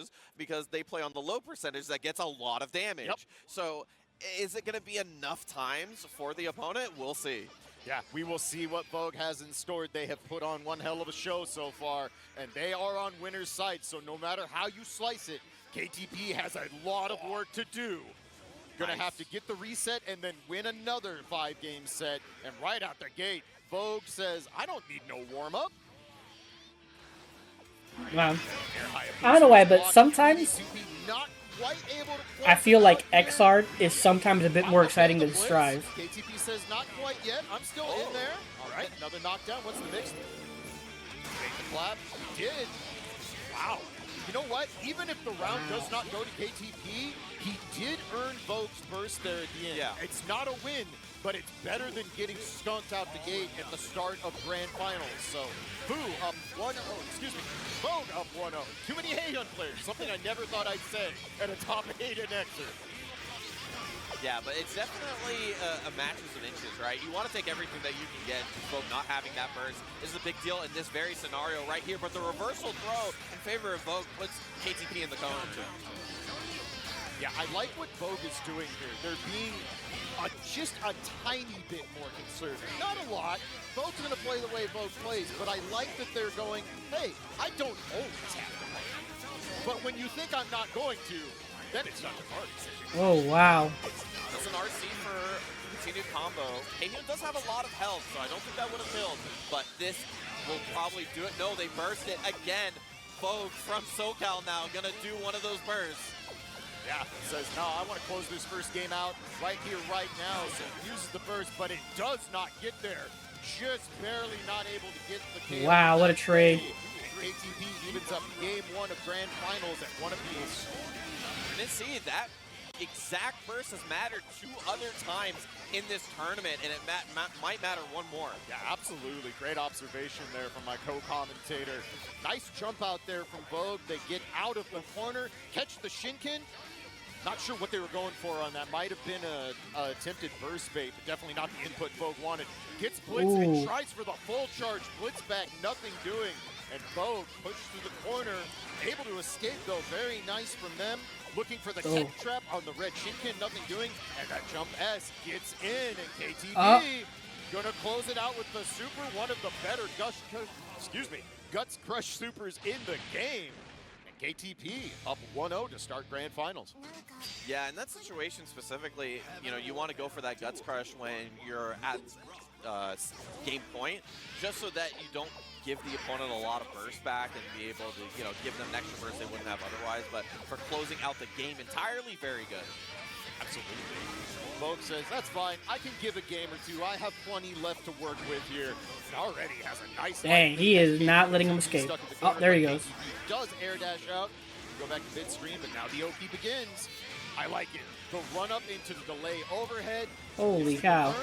percentages because they play on the low percentage that gets a lot of damage. Yep. So is it going to be enough times for the opponent? We'll see. Yeah, we will see what Vogue has in store. They have put on one hell of a show so far, and they are on winner's side. So no matter how you slice it, KTP has a lot of work to do. Gonna have to get the reset and then win another 5-game set. And right out the gate, Vogue says, I don't need no warm-up. Wow. I don't know why, but sometimes I feel like Xrd is sometimes a bit more exciting than Strive. KTP says not quite yet. I'm still in there. All right, another knockdown. What's the mix? Take the clap. He did. Wow. You know what? Even if the round does not go to KTP, he did earn Vogue's burst there at the end. Yeah. It's not a win, but it's better than getting skunked out the gate at the start of Grand Finals. So, Boo up 1-0. Excuse me. Vogue up 1-0. Too many Haehyun players. Something I never thought I'd say at a top 8 in Xrd. Yeah, but it's definitely a matches of inches, right? You want to take everything that you can get. Vogue not having that burst is a big deal in this very scenario right here. But the reversal throw in favor of Vogue puts KTP in the cone. Yeah, I like what Vogue is doing here. They're being just a tiny bit more conservative. Not a lot. Vogue's going to play the way Vogue plays, but I like that they're going, hey, I don't always have to play. But when you think I'm not going to, then it's not the hard decision. Oh, wow. That's an RC for continued combo. Haehyun does have a lot of health, so I don't think that would have killed. But this will probably do it. No, they burst it again. Vogue from SoCal now gonna do one of those bursts. Yeah, says, no, I want to close this first game out right here, right now. So uses the burst, but it does not get there. Just barely not able to get the KO. Wow, what a trade. KTP evens up game 1 of Grand Finals at 1 apiece. And see, that exact burst has mattered 2 other times in this tournament, and it might matter 1 more. Yeah, absolutely. Great observation there from my co-commentator. Nice jump out there from Vogue. They get out of the corner, catch the Shinken. Not sure what they were going for on that. Might have been a attempted burst bait, but definitely not the input Vogue wanted. Gets blitz and tries for the full charge. Blitz back, nothing doing. And Vogue pushed through the corner. Able to escape, though. Very nice from them. Looking for the kick trap on the red Shinken, nothing doing. And that jump S gets in, and KTP gonna close it out with the super. One of the better Guts Crush supers in the game. And KTP up 1-0 to start Grand Finals. Yeah, in that situation specifically, you know, you want to go for that Guts Crush when you're at game point, just so that you don't give the opponent a lot of burst back and be able to, you know, give them an extra burst they wouldn't have otherwise. But for closing out the game entirely, very good. Absolutely. Vogue says, that's fine. I can give a game or 2. I have plenty left to work with here. And already has a nice... Dang, he is not letting him escape. Oh, there he goes. He does air dash out. Go back to midstream, but now the OP begins. I like it. The run up into the delay overhead. Holy cow.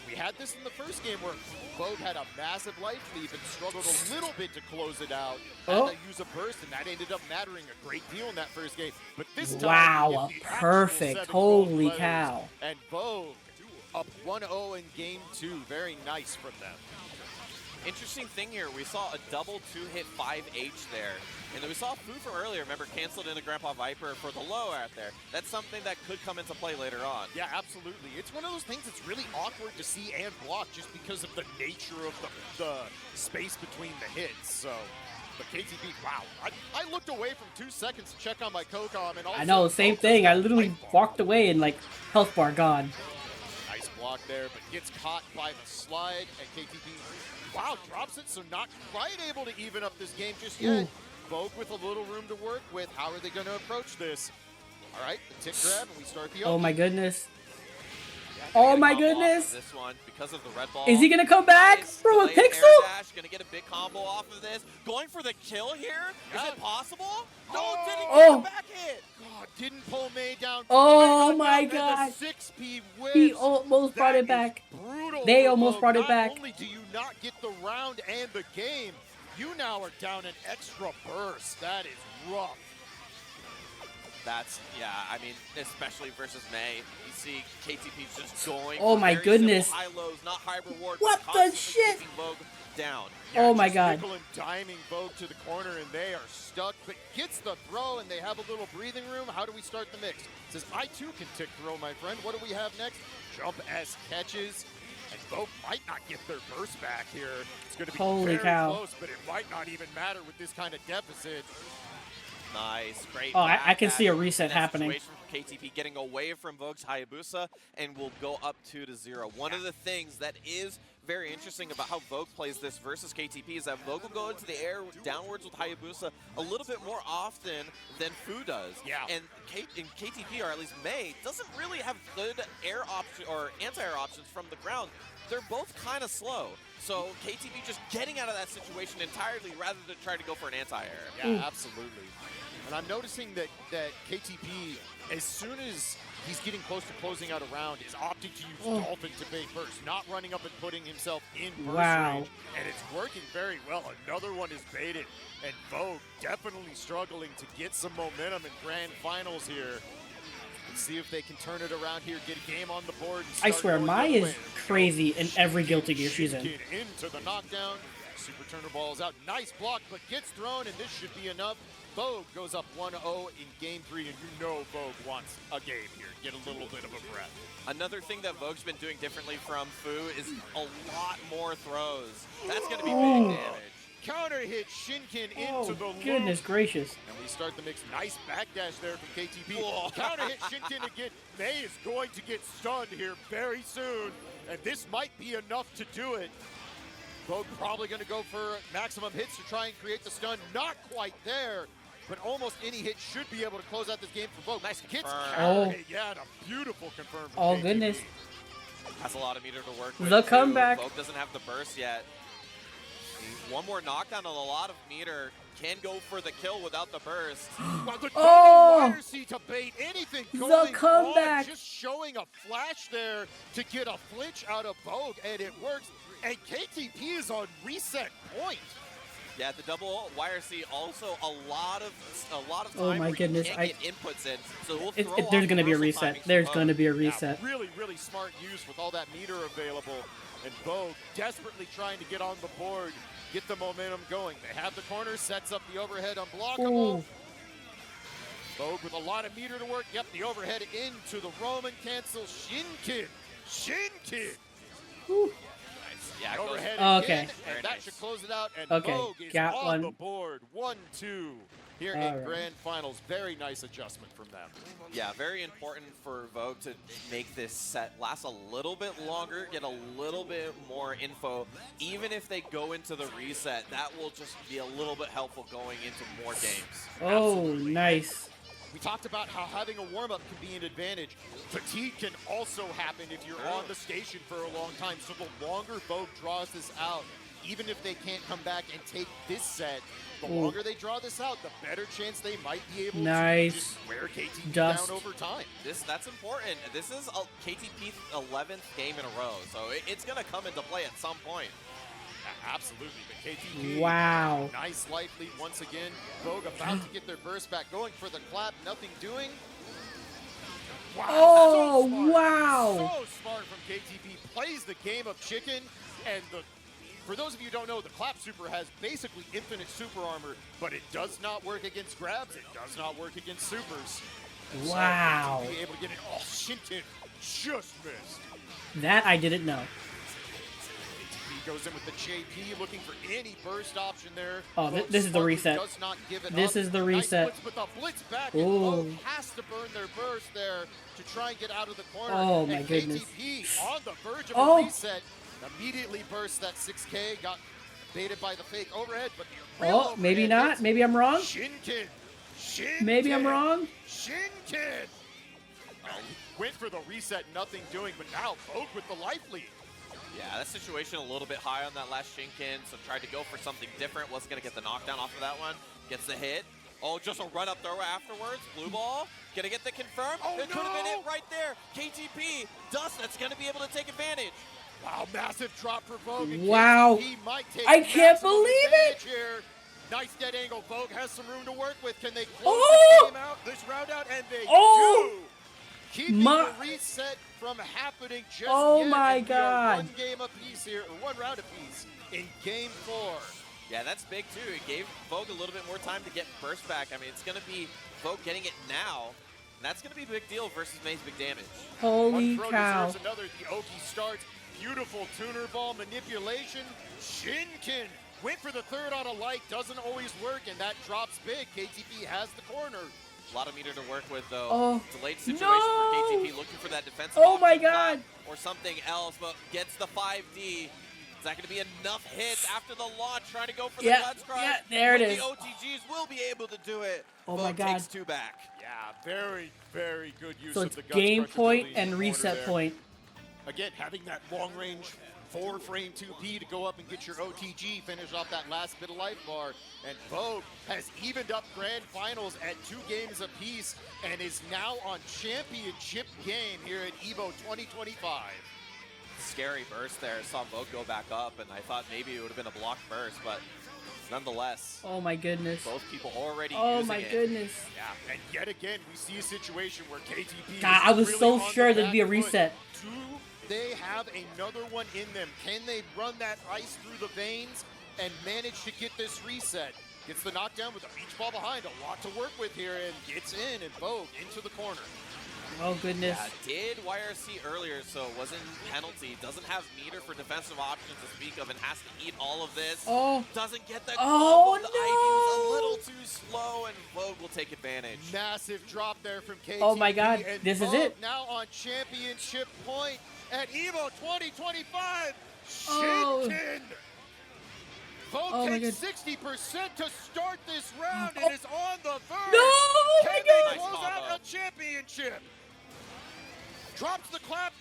We had this in the first game where Vogue had a massive life lead and struggled a little bit to close it out. Had to use a burst, and that ended up mattering a great deal in that first game. But this time, wow, perfect. Holy cow. And Vogue up 1-0 in game 2. Very nice from them. Interesting thing here, we saw a double 2-hit 5H there. And then we saw Fu from earlier, remember, canceled into Grandpa Viper for the low out there. That's something that could come into play later on. Yeah, absolutely. It's one of those things that's really awkward to see and block just because of the nature of the space between the hits. So, but KTP, wow. I looked away from 2 seconds to check on my co-com. And I know, same thing. I literally walked away and, like, health bar gone. Nice block there, but gets caught by the slide. And KTP, wow, drops it, so not quite able to even up this game just yet. Vogue with a little room to work with. How are they going to approach this? All right, the tick grab, and we start the Oh my goodness. Oh my goodness. This one, because of the red ball. Is he going to come back? Bro, a pixel? Going to get a big combo off of this. Going for the kill here? Is it possible? No, didn't get the back hit. God, didn't pull May down. Oh my God. 6P He almost brought it back. Brutal. They almost brought it back. Not only do you not get the round and the game, you now are down an extra burst. That is rough. That's, yeah, I mean, especially versus May, you see KTP just going Oh for my very goodness. simple high lows, not high reward. What the shit? Vogue down. Yeah, Oh my just god. nickel and diming Vogue to the corner, and they are stuck, but gets the throw, and they have a little breathing room. How do we start the mix? Says, I too can tick throw, my friend. What do we have next? Jump S catches, and Vogue might not get their burst back here. It's going to be Holy very cow. close, but it might not even matter with this kind of deficit. Nice, great. Oh, I can backdash see a in reset that happening. situation from KTP getting away from Vogue's Hayabusa and will go up 2-0. One of the things that is very interesting about how Vogue plays this versus KTP is that Vogue will go into the air downwards with Hayabusa a little bit more often than Fu does. Yeah. And KTP, or at least May, doesn't really have good air option or anti-air options from the ground. They're both kind of slow. So KTP just getting out of that situation entirely rather than try to go for an anti-air. Yeah, absolutely. And I'm noticing that KTP, as soon as he's getting close to closing out a round, is opting to use Dolphin to bait burst, not running up and putting himself in burst range. And it's working very well. Another one is baited, and Vogue definitely struggling to get some momentum in grand finals here. Let's see if they can turn it around here, get a game on the board. And I start swear, going Mai the other is way. crazy in every Guilty Gear she's in. Into the knockdown. Super Turner balls out. Nice block, but gets thrown, and this should be enough. Vogue goes up 1-0 in game 3, and you know Vogue wants a game here. Get a little bit of a breath. Another thing that Vogue's been doing differently from Fu is a lot more throws. That's going to be big damage. Counter hit Shinken into the loop. Goodness gracious. And we start the mix. Nice backdash there from KTP. Counter hit Shinken again. May is going to get stunned here very soon. And this might be enough to do it. Vogue probably going to go for maximum hits to try and create the stun. Not quite there, but almost any hit should be able to close out this game for Vogue. Nice Gets confirm. counter hit. Yeah, and a beautiful confirm from Oh, KTP. goodness. Has a lot of meter to work with. The too. comeback. Vogue doesn't have the burst yet. One more knockdown and a lot of meter. Can go for the kill without the burst. Well, the Oh! seat to bait anything The going comeback. on, just showing a flash there to get a flinch out of Vogue, and it works. And KTP is on reset point. Yeah, the double YRC also a lot of time. Oh my where you goodness, can't get inputs in. So we'll throw There's off going to be a reversal reset. timings There's for going to Vogue. be a reset. Yeah, really, really smart use with all that meter available. And Vogue desperately trying to get on the board, get the momentum going. They have the corner, sets up the overhead unblockable. Ooh. Vogue with a lot of meter to work. Yep, the overhead into the Roman cancel. Shinken. Ooh. Yeah, it The goes- overhead Okay. again, Very and that nice. should close it out. And Okay, Vogue is got on one. the board. 1-2 here All in right. grand finals. Very nice adjustment from them. Yeah, very important for Vogue to make this set last a little bit longer, get a little bit more info. Even if they go into the reset, that will just be a little bit helpful going into more games. Oh, nice. We talked about how having a warm-up can be an advantage. Fatigue can also happen if you're on the station for a long time. So the longer Vogue draws this out, even if they can't come back and take this set, the Ooh. longer they draw this out, the better chance they might be able Nice. to just wear KTP Dust. down over time. That's important. This is KTP's 11th game in a row, so it's going to come into play at some point. Absolutely, but KTP. Wow. Nice light lead once again. Vogue about to get their burst back, going for the clap, nothing doing. Wow, Oh, so smart. wow. So smart from KTP. Plays the game of chicken, and for those of you who don't know, the clap super has basically infinite super armor, but it does not work against grabs. It does not work against supers. Wow. So KTP able to get it. Oh, Shinken just missed. That I didn't know. He goes in with the JP, looking for any burst option there. Oh, Vogue this is the smartly reset. does not give it This up. is the Nice reset. blitz, but the blitz back, and Ooh. Vogue has to burn their burst there to try and get out of the corner. Oh, my And goodness. KTP on the verge of Oh. a reset, immediately burst that 6K, got baited by the fake overhead, but the real Oh, maybe overhead not. hits. Maybe I'm wrong. Shinken. Maybe I'm wrong. Shinken. Went for the reset, nothing doing, but now Vogue with the life lead. Yeah, that situation a little bit high on that last Shinken, so tried to go for something different. Wasn't going to get the knockdown off of that one. Gets the hit. Oh, just a run-up throw afterwards. Blue ball. Going to get the confirm. Oh, it could have been no. it right there. KTP. Dust that's going to be able to take advantage. Wow, massive drop for Vogue. and Wow. KTP might take I can't maximum believe it. advantage Here. Nice dead angle. Vogue has some room to work with. Can they close Oh. this game out, this round out? And they Oh. do. keeping My- the reset from happening just Oh yet. my And we are God. one game apiece here, or one round apiece in game 4. Yeah, that's big too. It gave Vogue a little bit more time to get burst back. I mean, it's going to be Vogue getting it now, and that's going to be a big deal versus May's big damage. Holy One throw cow. deserves another. The Oki starts. Beautiful tuner ball manipulation. Shinken went for the third on a light. Doesn't always work, and that drops big. KTP has the corner. A lot of meter to work with, though. Oh, Delayed situation no! for KTP, looking for that defensive Oh my option back God. or something else, but gets the 5D. Is that going to be enough hits after the launch? Trying to go for the Guts Crush. Yeah, there it But is. The OTGs will be able to do it. Oh Vogue my God. takes 2 back. Yeah, very, very good use So of it's the Guts game Crusher point abilities in and the reset corner there. point. Again, having that long range 4-frame 2P to go up and get your OTG, finish off that last bit of life bar. And Vogue has evened up grand finals at 2 games apiece and is now on championship game here at EVO 2025. Scary burst there. Saw Vogue go back up, and I thought maybe it would have been a blocked burst, but nonetheless, Oh my goodness. both people already Oh using my it. goodness. Yeah, and yet again, we see a situation where KTP God, is I was really so on the sure there'd be a back foot. reset. Do they have another one in them? Can they run that ice through the veins and manage to get this reset? Gets the knockdown with a beach ball behind. A lot to work with here, and gets in, and Vogue into the corner. Oh goodness. Yeah, did YRC earlier, so it wasn't penalty. Doesn't have meter for defensive options to speak of, and has to eat all of this. Oh. Doesn't get the Oh, combo. The item's a no. little too slow, and Vogue will take advantage. Massive drop there from KTP. Oh my God, and this is Vogue it. now on championship point at EVO 2025. Oh. Shinken. Vogue Oh my takes God. 60% to start this round Oh. and is on the verge. No! Oh my Can God. they Nice close combo. out a championship? Drops the clap,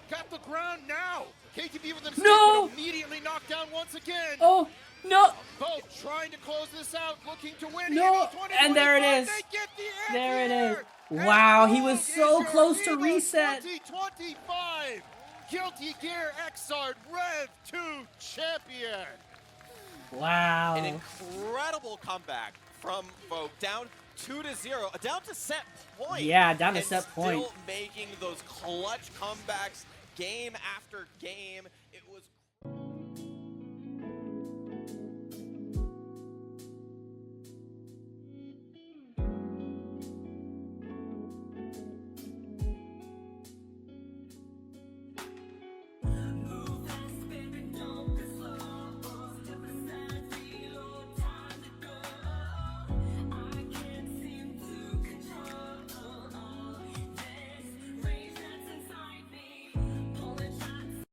got the ground now. KTP with an escape, No! but immediately knocked down once again. Oh no. Vogue trying to close this out, looking to win. No, EVO 2025. and there it is. They get the There it is. And Wow, he Vogue was is so your close to EVO reset. 2025 Guilty Gear Xrd Rev 2 champion. Wow. An incredible comeback from Vogue, down 2-0, down to set point. Yeah, down to and set point. Still making those clutch comebacks game after game. It